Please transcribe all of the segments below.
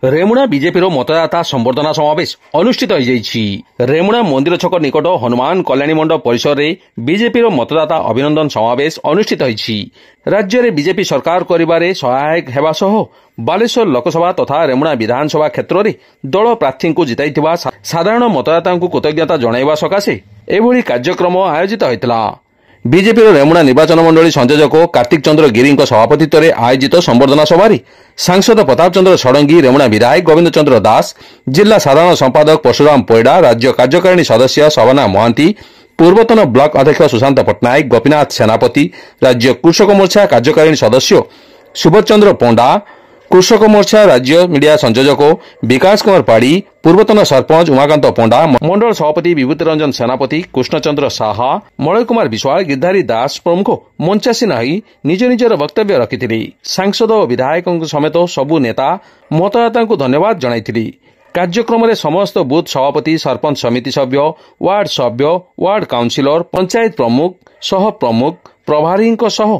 ରେମୁଣା ବିଜେପିର ମତଦାତା ସମ୍ବର୍ଦ୍ଧନା ସମାବେଶ ଅନୁଷ୍ଠିତ ହୋଇଯାଇଛି। ରେମୁଣା ମନ୍ଦିର ଛକ ନିକଟ ହନୁମାନ କଲ୍ୟାଣୀ ମଣ୍ଡପ ପରିସରରେ ବିଜେପିର ମତଦାତା ଅଭିନନ୍ଦନ ସମାବେଶ ଅନୁଷ୍ଠିତ ହୋଇଛି। ରାଜ୍ୟରେ ବିଜେପି ସରକାର କରିବାରେ ସହାୟକ ହେବା ସହ ବାଲେଶ୍ୱର ଲୋକସଭା ତଥା ରେମୁଣା ବିଧାନସଭା କ୍ଷେତ୍ରରେ ଦଳ ପ୍ରାର୍ଥୀଙ୍କୁ ଜିତାଇଥିବା ସାଧାରଣ ମତଦାତାଙ୍କୁ କୃତଜ୍ଞତା ଜଣାଇବା ସକାଶେ ଏଭଳି କାର୍ଯ୍ୟକ୍ରମ ଆୟୋଜିତ ହୋଇଥିଲା। ବିଜେପିର ରେମୁଣା ନିର୍ବାଚନ ମଣ୍ଡଳୀ ସଂଯୋଜକ କାର୍ତ୍ତିକ ଚନ୍ଦ୍ର ଗିରିଙ୍କ ସଭାପତିତ୍ୱରେ ଆୟୋଜିତ ସମ୍ବର୍ଦ୍ଧନା ସଭାରେ ସାଂସଦ ପ୍ରତାପ ଚନ୍ଦ୍ର ଷଡ଼ଙ୍ଗୀ, ରେମୁଣା ବିଧାୟକ ଗୋବିନ୍ଦ ଚନ୍ଦ୍ର ଦାସ, ଜିଲ୍ଲା ସାଧାରଣ ସମ୍ପାଦକ ପରଶୁରାମ ପରିଡ଼ା, ରାଜ୍ୟ କାର୍ଯ୍ୟକାରିଣୀ ସଦସ୍ୟ ଶୋଭନା ମହାନ୍ତି, ପୂର୍ବତନ ବ୍ଲକ ଅଧ୍ୟକ୍ଷ ସୁଶାନ୍ତ ପଟ୍ଟନାୟକ, ଗୋପୀନାଥ ସେନାପତି, ରାଜ୍ୟ କୃଷକ ମୋର୍ଚ୍ଚା କାର୍ଯ୍ୟକାରିଣୀ ସଦସ୍ୟ ସୁବୋଧ ଚନ୍ଦ୍ର ପଣ୍ଡା, କୃଷକ ମୋର୍ଚ୍ଚା ରାଜ୍ୟ ମିଡିଆ ସଂଯୋଜକ ବିକାଶ କୁମାର ପାଢ଼ୀ, ପୂର୍ବତନ ସରପଞ୍ଚ ଉମାକାନ୍ତ ପଣ୍ଡା, ମଣ୍ଡଳ ସଭାପତି ବିଭୂତି ରଞ୍ଜନ ସେନାପତି, କୃଷ୍ଣଚନ୍ଦ୍ର ସାହା, ମଳୟ କୁମାର ବିଶ୍ୱାଳ, ଗିର୍ଧାରୀ ଦାସ ପ୍ରମୁଖ ମଞ୍ଚାସୀନ ହୋଇ ନିଜ ନିଜର ବକ୍ତବ୍ୟ ରଖିଥିଲେ। ସାଂସଦ ଓ ବିଧାୟକଙ୍କ ସମେତ ସବୁ ନେତା ମତଦାତାଙ୍କୁ ଧନ୍ୟବାଦ ଜଣାଇଥିଲେ। କାର୍ଯ୍ୟକ୍ରମରେ ସମସ୍ତ ବୁଥ ସଭାପତି, ସରପଞ୍ଚ ସମିତି ସଭ୍ୟ, ୱାର୍ଡ ସଭ୍ୟ, ୱାର୍ଡ କାଉନସିଲର, ପଞ୍ଚାୟତ ପ୍ରମୁଖ, ସହ ପ୍ରମୁଖ, ପ୍ରଭାରୀଙ୍କ ସହ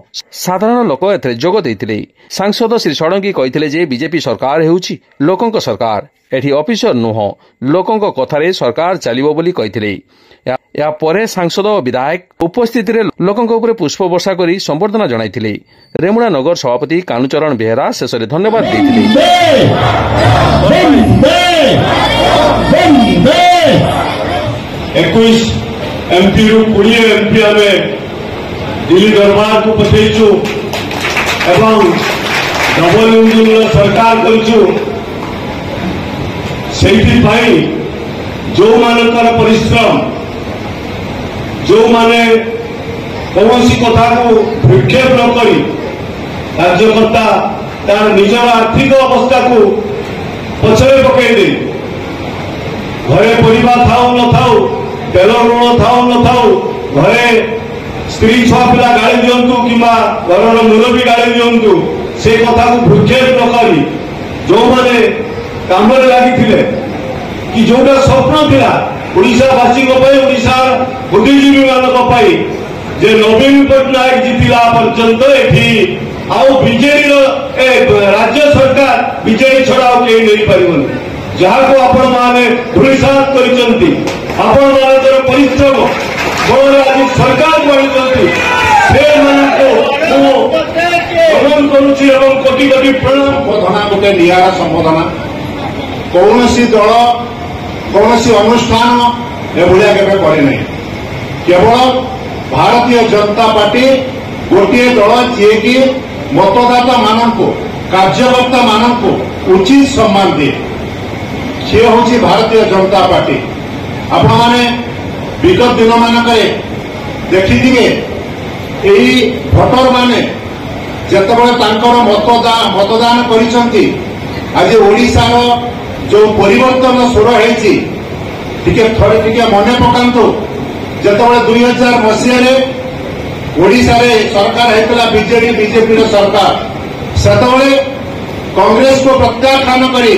ସାଧାରଣ ଲୋକ ଏଥିରେ ଯୋଗ ଦେଇଥିଲେ। ସାଂସଦ ଶ୍ରୀ ଷଡ଼ଙ୍ଗୀ କହିଥିଲେ ଯେ ବିଜେପି ସରକାର ହେଉଛି ଲୋକଙ୍କ ସରକାର, ଏଠି ଅଫିସର ନୁହଁ, ଲୋକଙ୍କ କଥାରେ ସରକାର ଚାଲିବ ବୋଲି କହିଥିଲେ। ଏହାପରେ ସାଂସଦ ଓ ବିଧାୟକ ଉପସ୍ଥିତିରେ ଲୋକଙ୍କ ଉପରେ ପୁଷ୍ପ ବର୍ଷା କରି ସମ୍ବର୍ଦ୍ଧନା ଜଣାଇଥିଲେ। ରେମୁଣା ନଗର ସଭାପତି କାହ୍ନୁଚରଣ ବେହେରା ଶେଷରେ ଧନ୍ୟବାଦ ଦେଇଥିଲେ। दिल्ली दरबार को पठेचु एवं डबल इंजिन सरकार करूँ से जो मानकर परिश्रम जो माने कौन कथा को विक्षेप न करी कार्यकर्ता तार निजर आर्थिक अवस्था को पछरे पकईदे घरे परिवार थाऊ न थाऊ तेल ऋण थाऊ न थाऊ घरे स्त्री छुआ पिला गाड़ी दिंतु कि घर मुरबी गाड़ी दिंतु से कथा को भूक्षेप न करी जो मैंने काम लगी कि जोटा स्वप्न थिला ओडिशावासी ओडिशा बुद्धिजीवी मानी जे नवीन पट्टनायक जीतिला पर्यंत एठी आउ बीजेडी राज्य सरकार बीजेडी छड़ा कहीं नहीं पारन जहाँ को आपण माने धूलिसात करिसंती आपण मानकर परिश्रम बड़े आज सरकार कोटी कोटी प्रणाम संबोधना गोटे निरा संबोधना कौन दल कौन अनुष्ठान एभलिया केवे करे नहीं केवल भारतीय जनता पार्टी गोटे दल जी कि मतदाता मानक कार्यकर्ता मानक उचित सम्मान दिए सी हूँ भारतीय जनता पार्टी आपण मैंने विगत दिन मानक देखी यही भोटर माने जितेबाला मतदान करिसंती आज ओडिशार जो परिवर्तन स्वर है मन पकांतु जितेबाला 2000 मसीह ओडिशा रे सरकार होता बीजेडी बीजेपी सरकार सेतबेले कांग्रेस को प्रत्याख्यान करी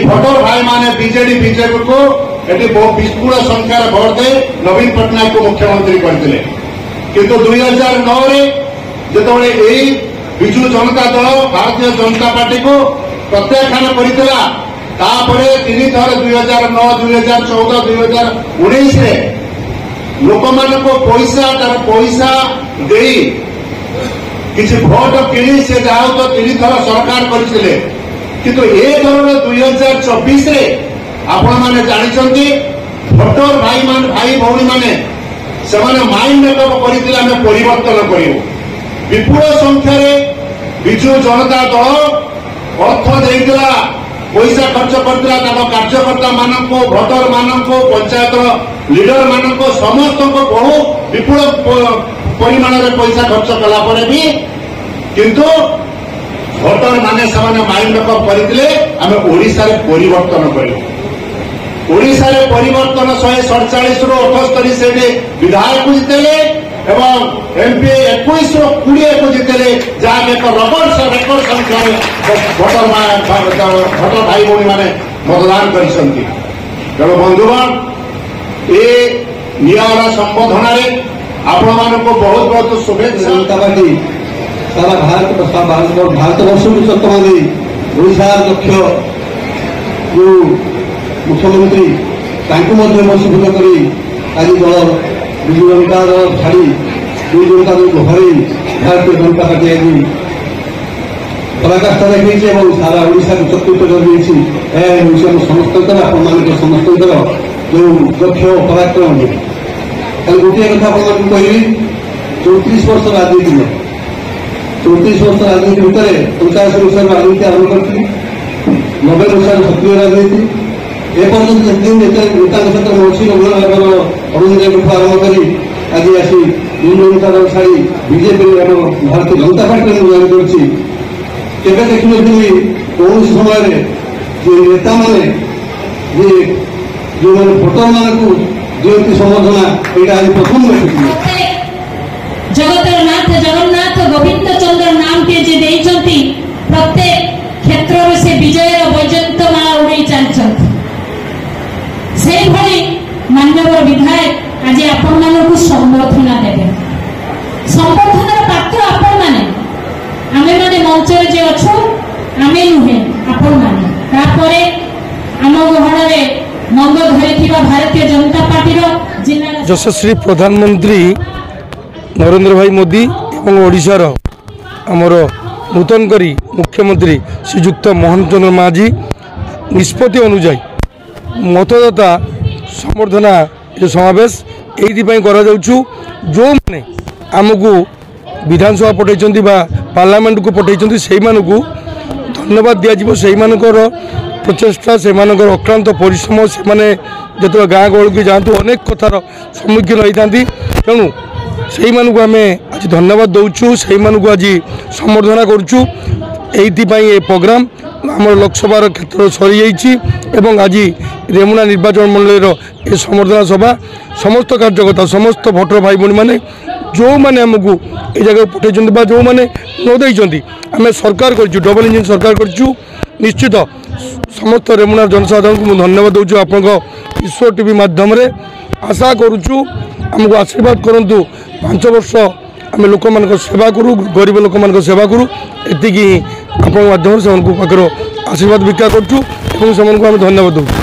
भोटर भाई माने बीजेडी बीजेपी को विपुल संख्यार भोट दे नवीन पट्टनायक को मुख्यमंत्री करते किंतु 2009 जितेबाला यही विजु जनता दल भारतीय जनता पार्टी को प्रत्याख्यान करता तीन थर 2009 2014 2019 लोक मान पैसा दे किसी भोट किणी से जहा तो 3 थर सरकार करते किंतु ए थर 2024 आपण माने जानिछंती भोटर भाई भौणी माने सेमाने माइंड मेकअप करथिले आमे परिवर्तन करिवो विपुल संख्यार विजु जनता दल अर्थ देइतला पैसा खर्च करथिला ताको कार्यकर्ता मानक भोटर मानक पंचायत लीडर मानक समस्त को बहु विपुल परिमाण रे पैसा खर्च कला परे भी किंतु भोटर माने सेमाने माइंड मेकअप करथिले आमे ओडिसा रे परिवर्तन करिवो ओडिशा रे परिवर्तन 147 रु 78 से विधायक को जितेले एवं एमपी 21 रु 20 को जितेले जहाँ एक रेकर्ड संख्या भोटर भाई भौणी माने मतदान करिसंती तेणु बंधुगण ए निरा संबोधन आपण मानक बहुत बहुत शुभेच्छा। जनता पार्टी सारा भारत वर्ष को सत्ता ओडिशा दक्ष जो मुख्यमंत्री बशीभूत कर आज दल विजु जनता दल छाड़ी विजु जनता दल को हर भारतीय जनता पार्टी आज पराकाष्ठा देखी सारा ओडिशा को चतुर्थ कर समस्त आप समस्त जो दक्ष पराक्रम खाली गोटे कथा आप कहली 34 वर्ष राजनीति में 34 वर्ष राजनीति भितर 50 वर्ष राजनीति आरंभ करती 90 वर्ष सक्रिय राजनीति एपर्यंत जितदिन नेता क्षेत्र में अच्छी अरुण आरंभ कर आज आसी विजु जनता दल छाड़ी BJP Bharatiya Janata party join कर देखी कौन समय नेता मैंने जो मैंने भोटर मान दिखती संबर्धना यहाँ आज प्रथम देखिए जगतर नाथ जगन्नाथ गोविंद चंद्र नाम के जे देइचंती प्रत्येक क्षेत्र से विजय वैजयंतमाला उड़े चलती से भली माननीय विधायक आज आपण मानक संबर्धना देवे संबर्धनार पात्र आपण माने आमे माने मंच जे अछु आमे नुहे आपण माने तापरे आम गहणरे मंग धरिथिबा भारतीय जनता पार्टी जिला यशस्वी प्रधानमंत्री नरेंद्र भाई मोदी और ओडिशार आमर नूतन करी मुख्यमंत्री श्रीजुक्त मोहन चंद्र माझी निष्पत्ति अनुजाई मतदाता संबर्धना जो समावेश ये जो मैंने आमको विधानसभा पठे पार्लियामेंट को पठे से धन्यवाद दिज्व से प्रचेषा से अक्लांत परिश्रम से जो गाँ गहल की जातु अनेक कथार सम्मुखीन होता तेणु से आम आज धन्यवाद दौचु से आज संबर्धना करुचु ये प्रोग्राम आम लोकसभा क्षेत्र सरी जाइए आज रेमुणा निर्वाचन मंडल ये संबर्धना सभा समस्त कार्यकर्ता समस्त भोटर भाई भाई मैंने जो मैंने आमको ये जगह पठे जो मैंने न देती आम सरकार कर डबल इंजिन सरकार कर निश्चित समस्त रेमुणा जनसाधारण को धन्यवाद दूँ आप ईश्वर टीवी माध्यम आशा करुचु आमको आशीर्वाद करूँ 5 वर्ष आम लोक मान सेवा करूँ गरीब लोक मान सेवा करूँ एति आप माध्यम से आशीर्वाद भिक्षा करूँ धन्यवाद दूँ।